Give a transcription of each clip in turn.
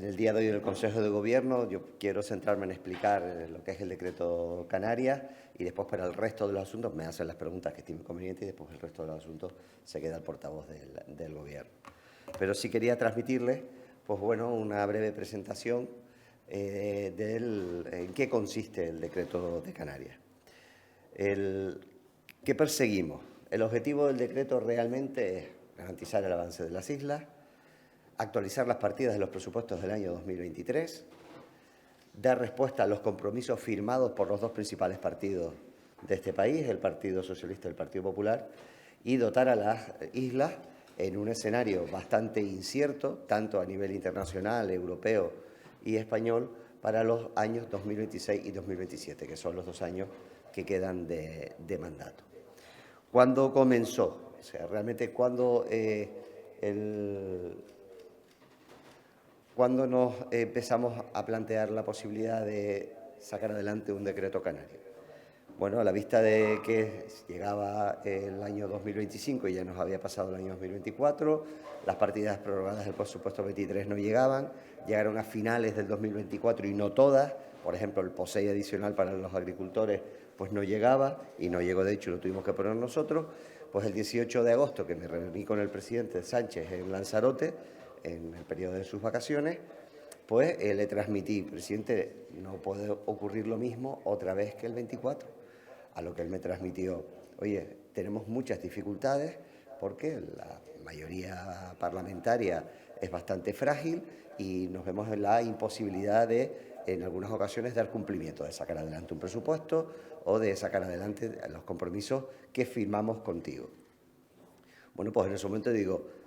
En el día de hoy en el Consejo de Gobierno yo quiero centrarme en explicar lo que es el decreto Canarias y después para el resto de los asuntos me hacen las preguntas que estimen convenientes y después el resto de los asuntos se queda el portavoz del Gobierno. Pero sí quería transmitirles, pues bueno, una breve presentación en qué consiste el decreto de Canarias. ¿Qué perseguimos? El objetivo del decreto realmente es garantizar el avance de las islas, actualizar las partidas de los presupuestos del año 2023, dar respuesta a los compromisos firmados por los dos principales partidos de este país, el Partido Socialista y el Partido Popular, y dotar a las islas en un escenario bastante incierto, tanto a nivel internacional, europeo y español, para los años 2026 y 2027, que son los 2 años que quedan de mandato. ¿Cuándo comenzó? O sea, realmente cuando nos empezamos a plantear la posibilidad de sacar adelante un decreto canario. Bueno, a la vista de que llegaba el año 2025 y ya nos había pasado el año 2024, las partidas prorrogadas del presupuesto 23 no llegaron a finales del 2024 y no todas. Por ejemplo, el POSEI adicional para los agricultores pues no llegaba y no llegó, de hecho lo tuvimos que poner nosotros. Pues el 18 de agosto, que me reuní con el presidente Sánchez en Lanzarote, en el periodo de sus vacaciones, pues le transmití, presidente, no puede ocurrir lo mismo otra vez que el 24, a lo que él me transmitió, oye, tenemos muchas dificultades porque la mayoría parlamentaria es bastante frágil y nos vemos en la imposibilidad de, en algunas ocasiones, dar cumplimiento, de sacar adelante un presupuesto o de sacar adelante los compromisos que firmamos contigo. Bueno, pues en ese momento digo,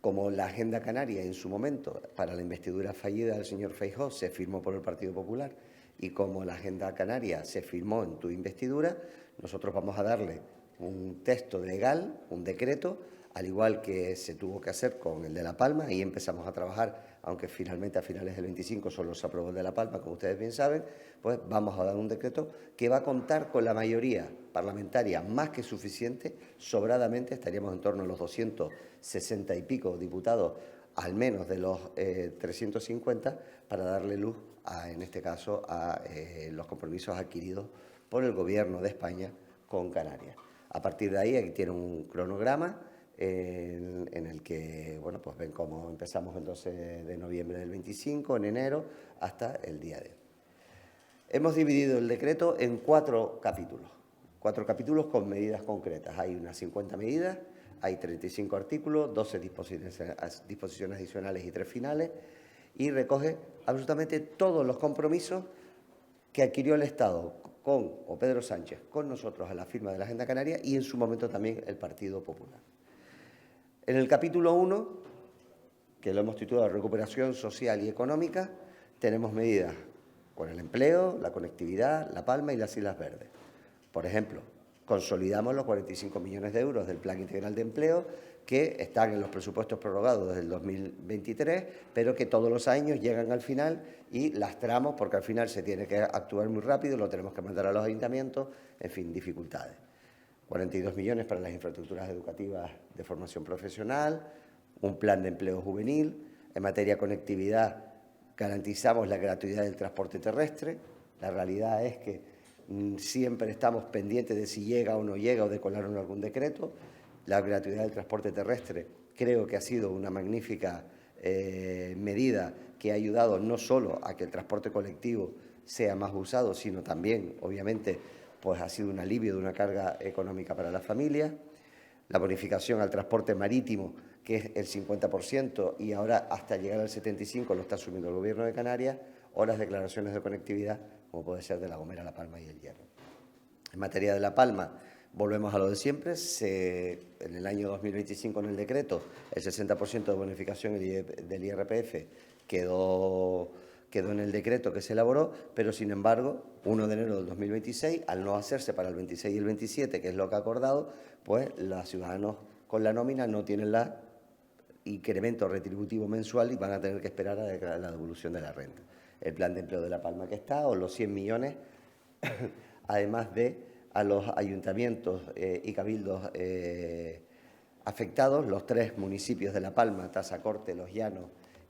como la Agenda Canaria en su momento, para la investidura fallida del señor Feijóo, se firmó por el Partido Popular y como la Agenda Canaria se firmó en tu investidura, nosotros vamos a darle un texto legal, un decreto, al igual que se tuvo que hacer con el de La Palma, y empezamos a trabajar, aunque finalmente a finales del 25 solo se aprobó el de La Palma, como ustedes bien saben, pues vamos a dar un decreto que va a contar con la mayoría parlamentaria más que suficiente, sobradamente, estaríamos en torno a los 260 y pico diputados, al menos de los 350, para darle luz, en este caso, a los compromisos adquiridos por el Gobierno de España con Canarias. A partir de ahí, aquí tiene un cronograma en el que, bueno, pues ven cómo empezamos el 12 de noviembre del 25, en enero, hasta el día de hoy. Hemos dividido el decreto en 4 capítulos con medidas concretas. Hay unas 50 medidas, hay 35 artículos, 12 disposiciones adicionales y 3 finales, y recoge absolutamente todos los compromisos que adquirió el Estado o Pedro Sánchez con nosotros a la firma de la Agenda Canaria y en su momento también el Partido Popular. En el capítulo 1, que lo hemos titulado Recuperación Social y Económica, tenemos medidas con el empleo, la conectividad, La Palma y las Islas Verdes. Por ejemplo, consolidamos los 45 millones de euros del Plan Integral de Empleo que están en los presupuestos prorrogados desde el 2023, pero que todos los años llegan al final y lastramos porque al final se tiene que actuar muy rápido, lo tenemos que mandar a los ayuntamientos, en fin, dificultades. 42 millones para las infraestructuras educativas de formación profesional, un plan de empleo juvenil. En materia de conectividad, garantizamos la gratuidad del transporte terrestre. La realidad es que siempre estamos pendientes de si llega o no llega o de colar en algún decreto. La gratuidad del transporte terrestre creo que ha sido una magnífica medida que ha ayudado no solo a que el transporte colectivo sea más usado, sino también, obviamente, pues ha sido un alivio de una carga económica para las familias. La bonificación al transporte marítimo, que es el 50%, y ahora hasta llegar al 75% lo está asumiendo el Gobierno de Canarias, o las declaraciones de conectividad, como puede ser de La Gomera, La Palma y El Hierro. En materia de La Palma, volvemos a lo de siempre. En el año 2025, en el decreto, el 60% de bonificación del IRPF quedó en el decreto que se elaboró, pero sin embargo, 1 de enero del 2026, al no hacerse para el 26 y el 27, que es lo que ha acordado, pues los ciudadanos con la nómina no tienen el incremento retributivo mensual y van a tener que esperar a la devolución de la renta. El plan de empleo de La Palma que está, o los 100 millones, además de a los ayuntamientos y cabildos afectados, los 3 municipios de La Palma, Tazacorte, Los Llanos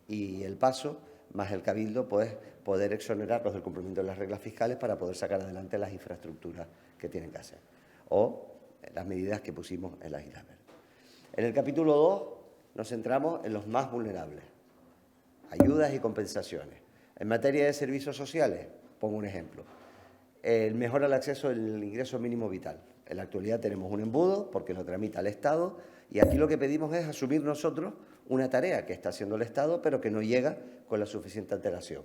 y El Paso, más el Cabildo, pues poder exonerarlos del cumplimiento de las reglas fiscales para poder sacar adelante las infraestructuras que tienen que hacer, o las medidas que pusimos en las Islas Verdes. En el capítulo 2 nos centramos en los más vulnerables, ayudas y compensaciones. En materia de servicios sociales, pongo un ejemplo, mejora el acceso al ingreso mínimo vital. En la actualidad tenemos un embudo porque lo tramita el Estado y aquí lo que pedimos es asumir nosotros una tarea que está haciendo el Estado pero que no llega con la suficiente antelación.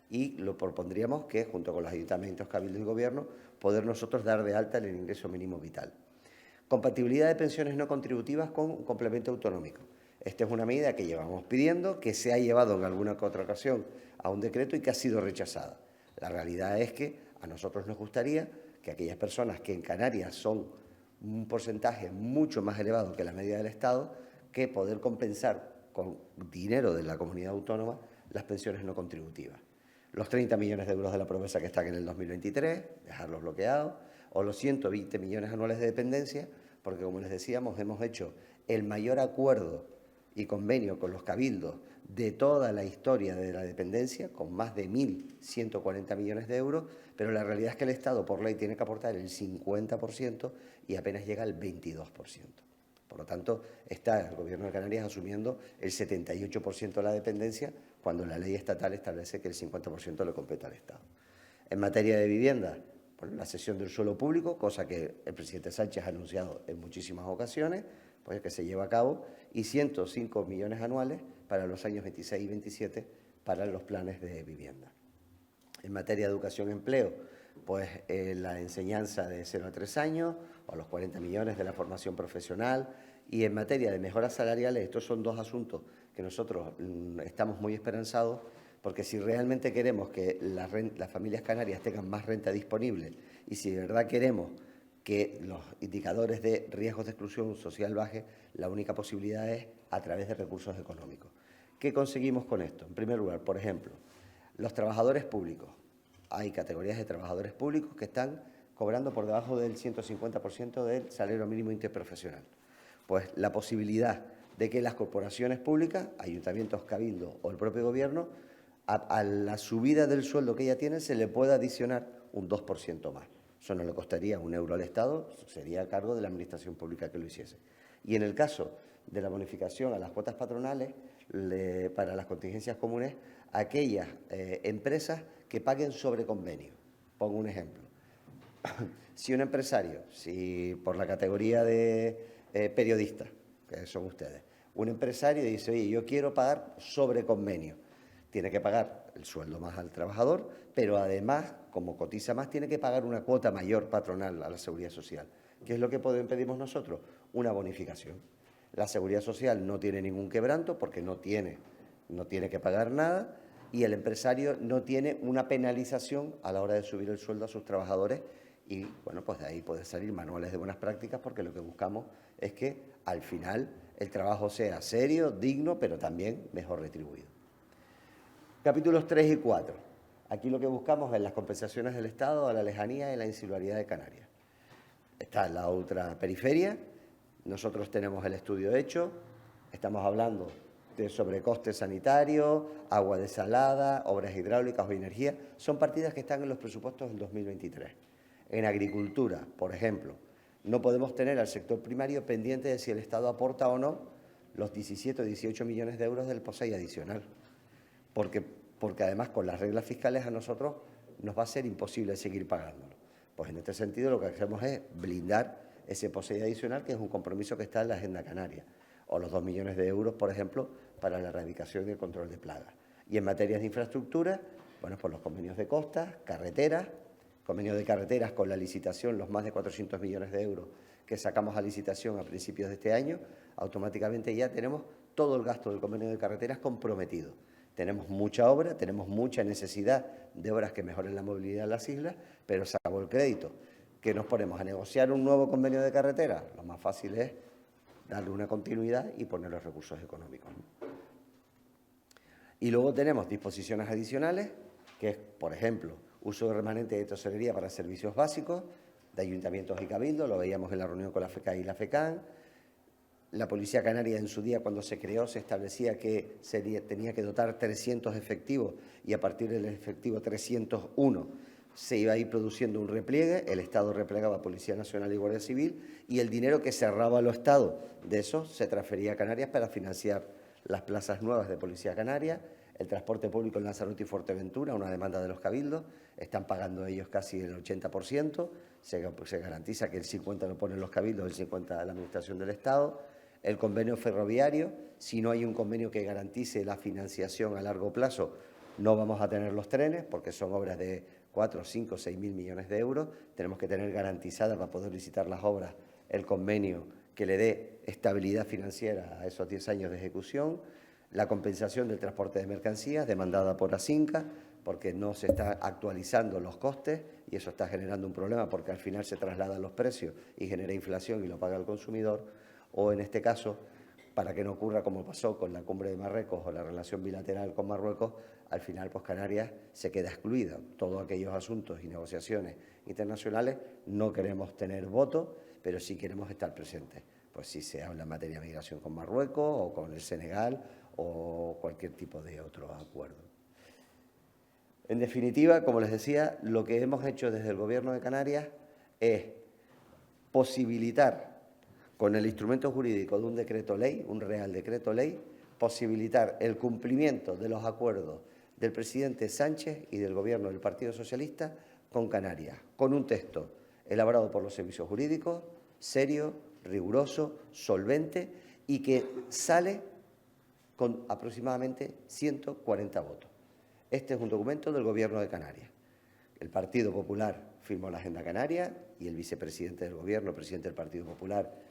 Y lo propondríamos que, junto con los ayuntamientos, cabildo y gobierno, poder nosotros dar de alta el ingreso mínimo vital. Compatibilidad de pensiones no contributivas con complemento autonómico. Esta es una medida que llevamos pidiendo, que se ha llevado en alguna que otra ocasión a un decreto y que ha sido rechazada. La realidad es que a nosotros nos gustaría que aquellas personas que en Canarias son un porcentaje mucho más elevado que la media del Estado, que poder compensar con dinero de la comunidad autónoma las pensiones no contributivas. Los 30 millones de euros de la promesa que están en el 2023, dejarlos bloqueados, o los 120 millones anuales de dependencia, porque como les decíamos, hemos hecho el mayor acuerdo y convenio con los cabildos de toda la historia de la dependencia, con más de 1.140 millones de euros, pero la realidad es que el Estado por ley tiene que aportar el 50% y apenas llega al 22%. Por lo tanto, está el Gobierno de Canarias asumiendo el 78% de la dependencia, cuando la ley estatal establece que el 50% le compete al Estado. En materia de vivienda, bueno, la cesión del suelo público, cosa que el presidente Sánchez ha anunciado en muchísimas ocasiones, pues que se lleva a cabo, y 105 millones anuales para los años 26 y 27 para los planes de vivienda. En materia de educación y empleo, pues la enseñanza de 0 a 3 años, o los 40 millones de la formación profesional, y en materia de mejoras salariales, estos son dos asuntos que nosotros estamos muy esperanzados, porque si realmente queremos que las familias canarias tengan más renta disponible y si de verdad queremos que los indicadores de riesgos de exclusión social bajen, la única posibilidad es a través de recursos económicos. ¿Qué conseguimos con esto? En primer lugar, por ejemplo, los trabajadores públicos. Hay categorías de trabajadores públicos que están cobrando por debajo del 150% del salario mínimo interprofesional. Pues la posibilidad de que las corporaciones públicas, ayuntamientos, cabildo o el propio gobierno, a la subida del sueldo que ya tienen se le pueda adicionar un 2% más. Eso no le costaría un euro al Estado, sería a cargo de la Administración Pública que lo hiciese. Y en el caso de la bonificación a las cuotas patronales, para las contingencias comunes, aquellas empresas que paguen sobre convenio. Pongo un ejemplo. Si un empresario, si por la categoría de periodista, que son ustedes, un empresario dice, oye, yo quiero pagar sobre convenio, tiene que pagar el sueldo más al trabajador, pero además, como cotiza más, tiene que pagar una cuota mayor patronal a la Seguridad Social. ¿Qué es lo que pedimos nosotros? Una bonificación. La Seguridad Social no tiene ningún quebranto porque no tiene que pagar nada y el empresario no tiene una penalización a la hora de subir el sueldo a sus trabajadores y, bueno, pues de ahí pueden salir manuales de buenas prácticas porque lo que buscamos es que al final el trabajo sea serio, digno, pero también mejor retribuido. Capítulos 3 y 4. Aquí lo que buscamos es las compensaciones del Estado a la lejanía y la insularidad de Canarias. Está en la otra periferia, nosotros tenemos el estudio hecho, estamos hablando de sobrecostes sanitarios, agua desalada, obras hidráulicas o energía, son partidas que están en los presupuestos del 2023. En agricultura, por ejemplo, no podemos tener al sector primario pendiente de si el Estado aporta o no los 17 o 18 millones de euros del POSEI adicional. Porque además con las reglas fiscales a nosotros nos va a ser imposible seguir pagándolo. Pues en este sentido lo que hacemos es blindar ese POSEI adicional, que es un compromiso que está en la Agenda Canaria, o los 2 millones de euros, por ejemplo, para la erradicación y el control de plagas. Y en materias de infraestructura, bueno, pues los convenios de costas, carreteras, convenios de carreteras con la licitación, los más de 400 millones de euros que sacamos a licitación a principios de este año, automáticamente ya tenemos todo el gasto del convenio de carreteras comprometido. Tenemos mucha obra, tenemos mucha necesidad de obras que mejoren la movilidad en las islas, pero se acabó el crédito. ¿Que nos ponemos a negociar un nuevo convenio de carretera? Lo más fácil es darle una continuidad y poner los recursos económicos, ¿no? Y luego tenemos disposiciones adicionales, que es, por ejemplo, uso de remanente de tesorería para servicios básicos, de ayuntamientos y cabildos, lo veíamos en la reunión con la FECA y la FECAN, La Policía Canaria en su día, cuando se creó, se establecía que tenía que dotar 300 efectivos y a partir del efectivo 301 se iba a ir produciendo un repliegue, el Estado replegaba a Policía Nacional y Guardia Civil y el dinero que cerraba los Estados de eso se transfería a Canarias para financiar las plazas nuevas de Policía Canaria, el transporte público en Lanzarote y Fuerteventura, una demanda de los cabildos, están pagando ellos casi el 80%, se garantiza que el 50% lo ponen los cabildos, el 50% la Administración del Estado. El convenio ferroviario, si no hay un convenio que garantice la financiación a largo plazo, no vamos a tener los trenes porque son obras de 4, 5, 6 mil millones de euros. Tenemos que tener garantizada para poder licitar las obras el convenio que le dé estabilidad financiera a esos 10 años de ejecución. La compensación del transporte de mercancías demandada por Asinca porque no se están actualizando los costes y eso está generando un problema porque al final se trasladan los precios y genera inflación y lo paga el consumidor. O en este caso, para que no ocurra como pasó con la cumbre de Marruecos o la relación bilateral con Marruecos, al final pues Canarias se queda excluida. Todos aquellos asuntos y negociaciones internacionales no queremos tener voto, pero sí queremos estar presentes. Pues si se habla en materia de migración con Marruecos o con el Senegal o cualquier tipo de otro acuerdo. En definitiva, como les decía, lo que hemos hecho desde el Gobierno de Canarias es posibilitar con el instrumento jurídico de un decreto ley, un real decreto ley, posibilitar el cumplimiento de los acuerdos del presidente Sánchez y del Gobierno del Partido Socialista con Canarias, con un texto elaborado por los servicios jurídicos, serio, riguroso, solvente y que sale con aproximadamente 140 votos. Este es un documento del Gobierno de Canarias. El Partido Popular firmó la Agenda Canaria y el vicepresidente del Gobierno, presidente del Partido Popular,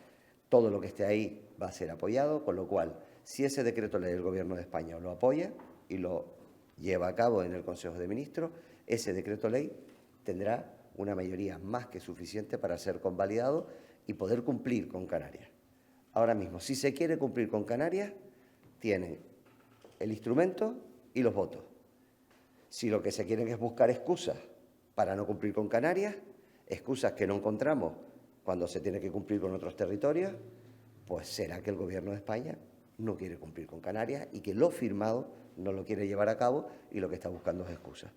todo lo que esté ahí va a ser apoyado, con lo cual, si ese decreto ley del Gobierno de España lo apoya y lo lleva a cabo en el Consejo de Ministros, ese decreto ley tendrá una mayoría más que suficiente para ser convalidado y poder cumplir con Canarias. Ahora mismo, si se quiere cumplir con Canarias, tienen el instrumento y los votos. Si lo que se quieren es buscar excusas para no cumplir con Canarias, excusas que no encontramos cuando se tiene que cumplir con otros territorios, pues será que el Gobierno de España no quiere cumplir con Canarias y que lo firmado no lo quiere llevar a cabo y lo que está buscando es excusas.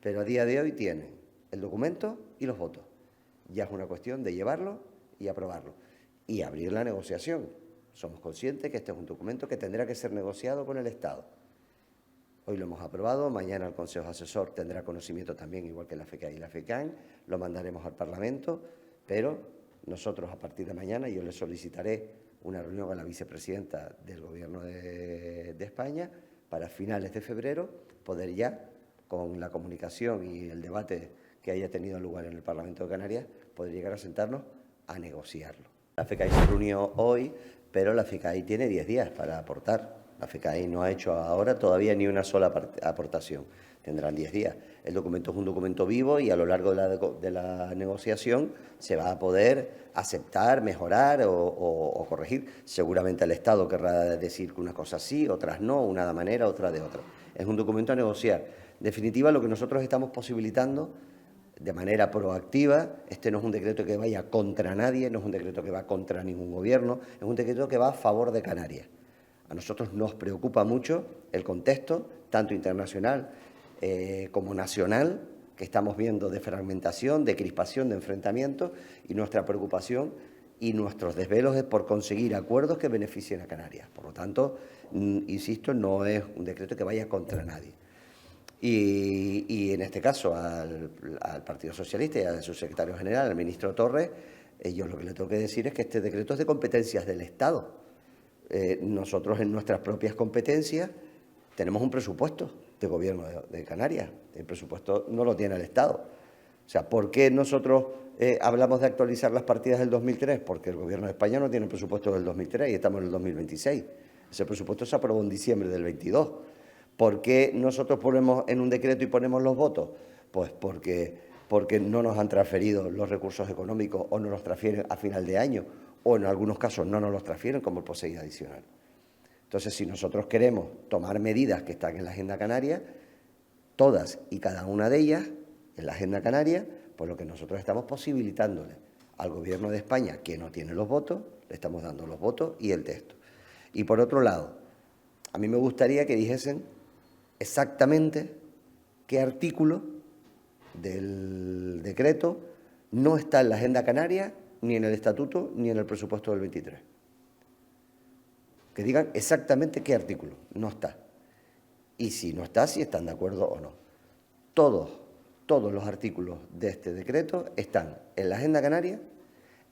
Pero a día de hoy tienen el documento y los votos. Ya es una cuestión de llevarlo y aprobarlo y abrir la negociación. Somos conscientes que este es un documento que tendrá que ser negociado con el Estado. Hoy lo hemos aprobado, mañana el Consejo Asesor tendrá conocimiento también, igual que la FECAI y la FECAN, lo mandaremos al Parlamento, pero nosotros a partir de mañana yo le solicitaré una reunión a la vicepresidenta del Gobierno de España para finales de febrero poder ya, con la comunicación y el debate que haya tenido lugar en el Parlamento de Canarias, poder llegar a sentarnos a negociarlo. La FECAI se reunió hoy, pero la FECAI tiene 10 días para aportar. La FECAI no ha hecho ahora todavía ni una sola aportación. Tendrán 10 días. El documento es un documento vivo y a lo largo de la negociación se va a poder aceptar, mejorar o corregir. Seguramente el Estado querrá decir que unas cosas sí, otras no, una de manera, otra de otra. Es un documento a negociar. En definitiva, lo que nosotros estamos posibilitando de manera proactiva, este no es un decreto que vaya contra nadie, no es un decreto que va contra ningún gobierno, es un decreto que va a favor de Canarias. A nosotros nos preocupa mucho el contexto, tanto internacional como nacional, que estamos viendo de fragmentación, de crispación, de enfrentamiento, y nuestra preocupación y nuestros desvelos es por conseguir acuerdos que beneficien a Canarias. Por lo tanto, insisto, no es un decreto que vaya contra nadie. Y en este caso al Partido Socialista y a su secretario general, al ministro Torres, yo lo que le tengo que decir es que este decreto es de competencias del Estado. Nosotros en nuestras propias competencias tenemos un presupuesto de Gobierno de Canarias. El presupuesto no lo tiene el Estado. O sea, ¿por qué nosotros hablamos de actualizar las partidas del 2003? Porque el Gobierno de España no tiene presupuesto del 2003 y estamos en el 2026. Ese presupuesto se aprobó en diciembre del 22. ¿Por qué nosotros ponemos en un decreto y ponemos los votos? Pues porque no nos han transferido los recursos económicos o no los transfieren a final de año o en algunos casos no nos los transfieren como el POSEI adicional. Entonces, si nosotros queremos tomar medidas que están en la Agenda Canaria, todas y cada una de ellas en la Agenda Canaria, pues lo que nosotros estamos posibilitándole al Gobierno de España, que no tiene los votos, Le estamos dando los votos y el texto. Y por otro lado, a mí me gustaría que dijesen exactamente qué artículo del decreto no está en la Agenda Canaria, ni en el Estatuto, ni en el presupuesto del 23. Que digan exactamente qué artículo no está. Y si no está, si están de acuerdo o no. Todos los artículos de este decreto están en la Agenda Canaria,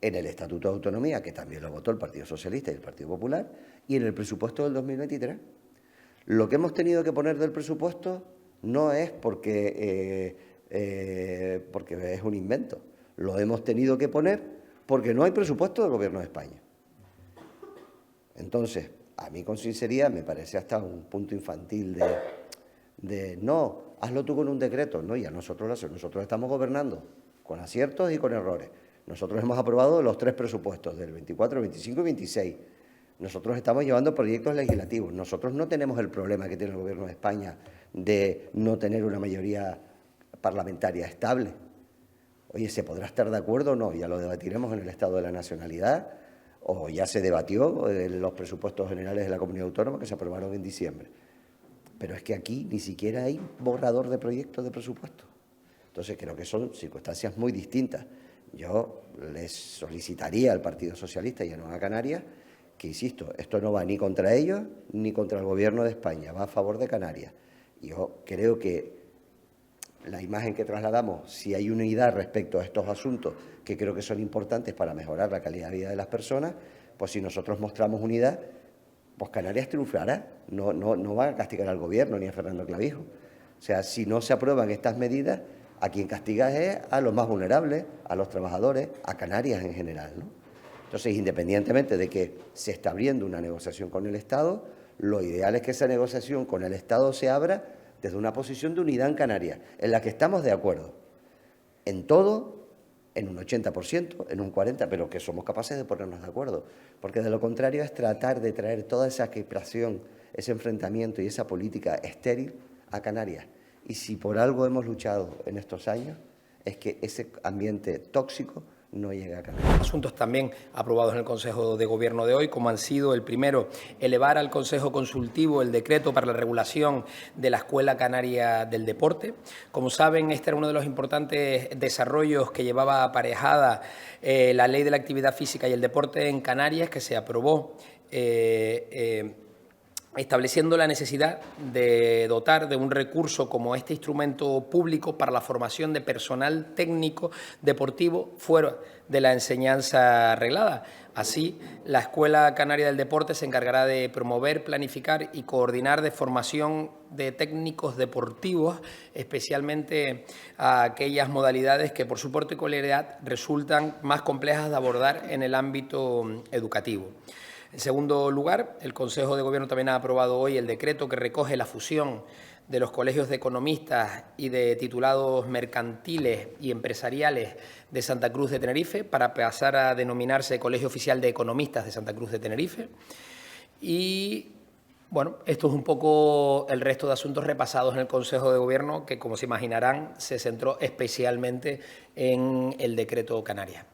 en el Estatuto de Autonomía, que también lo votó el Partido Socialista y el Partido Popular, y en el presupuesto del 2023. Lo que hemos tenido que poner del presupuesto no es porque es un invento. Lo hemos tenido que poner porque no hay presupuesto del Gobierno de España. Entonces, a mí con sinceridad me parece hasta un punto infantil de no, hazlo tú con un decreto. No, ya nosotros estamos gobernando con aciertos y con errores. Nosotros hemos aprobado los 3 presupuestos del 24, 25 y 26. Nosotros estamos llevando proyectos legislativos. Nosotros no tenemos el problema que tiene el Gobierno de España de no tener una mayoría parlamentaria estable. Oye, ¿se podrá estar de acuerdo o no? Ya lo debatiremos en el Estado de la Nacionalidad, o ya se debatió en los presupuestos generales de la Comunidad Autónoma que se aprobaron en diciembre. Pero es que aquí ni siquiera hay borrador de proyectos de presupuesto. Entonces creo que son circunstancias muy distintas. Yo les solicitaría al Partido Socialista y a Nueva Canarias que, insisto, esto no va ni contra ellos ni contra el Gobierno de España, va a favor de Canarias. Yo creo que la imagen que trasladamos, si hay unidad respecto a estos asuntos que creo que son importantes para mejorar la calidad de vida de las personas, pues si nosotros mostramos unidad, pues Canarias triunfará, no va a castigar al Gobierno ni a Fernando Clavijo. O sea, si no se aprueban estas medidas, a quien castiga es a los más vulnerables, a los trabajadores, a Canarias en general, ¿no? Entonces, independientemente de que se está abriendo una negociación con el Estado, lo ideal es que esa negociación con el Estado se abra desde una posición de unidad en Canarias, en la que estamos de acuerdo en todo, en un 80%, en un 40%, pero que somos capaces de ponernos de acuerdo, porque de lo contrario es tratar de traer toda esa crispación, ese enfrentamiento y esa política estéril a Canarias. Y si por algo hemos luchado en estos años, es que ese ambiente tóxico no llega a Canarias. Asuntos también aprobados en el Consejo de Gobierno de hoy, como han sido el primero, elevar al Consejo Consultivo el decreto para la regulación de la Escuela Canaria del Deporte. Como saben, este era uno de los importantes desarrollos que llevaba aparejada la Ley de la Actividad Física y el Deporte en Canarias, que se aprobó estableciendo la necesidad de dotar de un recurso como este instrumento público para la formación de personal técnico deportivo fuera de la enseñanza reglada. Así, la Escuela Canaria del Deporte se encargará de promover, planificar y coordinar de formación de técnicos deportivos, especialmente a aquellas modalidades que por su particularidad resultan más complejas de abordar en el ámbito educativo. En segundo lugar, el Consejo de Gobierno también ha aprobado hoy el decreto que recoge la fusión de los colegios de economistas y de titulados mercantiles y empresariales de Santa Cruz de Tenerife para pasar a denominarse Colegio Oficial de Economistas de Santa Cruz de Tenerife. Y bueno, esto es un poco el resto de asuntos repasados en el Consejo de Gobierno, que, como se imaginarán, se centró especialmente en el decreto Canarias.